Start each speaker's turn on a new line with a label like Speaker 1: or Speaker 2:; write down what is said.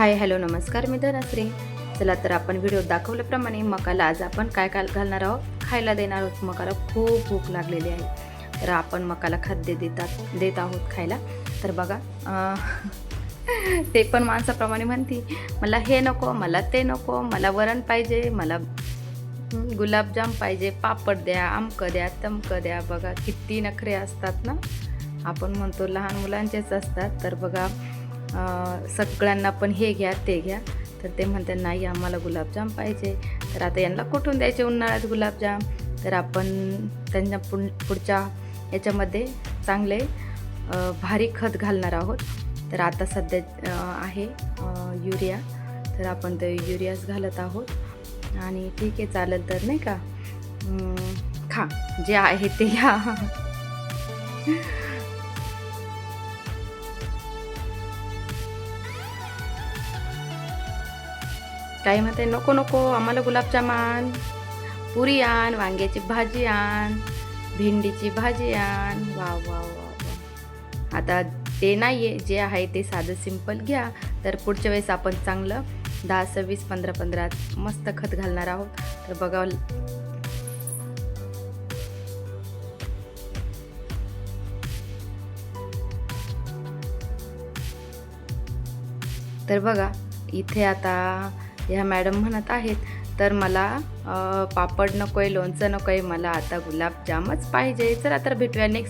Speaker 1: Hi hello नमस्कार, मी धनश्री. चला तर आपण व्हिडिओ दाखवल्याप्रमाणे मकाला आज आपण काय काय घालणार आहोत, खायला देणार आहोत. मकाला खूप भूक लागलेली आहे, तर आपण मकाला खाद्य देत आहोत खायला. तर बघा ते पण माणसाप्रमाणे म्हणती, मला हे नको, मला ते नको, मला वरण पाहिजे, मला गुलाबजाम पाहिजे, पापड द्या, आमकं द्या, तमकं द्या. बघा किती नखरे असतात ना. आपण म्हणतो लहान मुलांचेच असतात. तर बघा सगळ्यांना पण हे घ्या ते घ्या, तर ते म्हणतात नाही आम्हाला गुलाबजाम पाहिजे. तर आता यांना कुठून द्यायचे उन्हाळ्यात गुलाबजाम. तर आपण त्यांच्या पुढच्या याच्यामध्ये चांगले भारी खत घालणार आहोत. तर आता सध्या आहे युरिया, तर आपण ते युरियाच घालत आहोत. आणि ठीक आहे, चालेल तर नाही का. खा जे आहे ते घ्या. काही म्हणते नको नको आम्हाला गुलाबजाम आण, पुरी आण, वांग्याची भाजी आण, भेंडीची भाजी आण. वा वा वा वा. आता ते नाही आहे, जे आहे ते साधं सिंपल घ्या. तर पुढच्या वेळेस आपण चांगलं 10, 26, 15, 15 मस्त खत घालणार आहोत. तर बघा तर बघा इथे आता ह्या मॅडम म्हणत आहेत, तर मला पापड नको आहे, लोणचं नको आहे, मला आता गुलाबजामच पाहिजे. चला तर भेटूया नेक्स्ट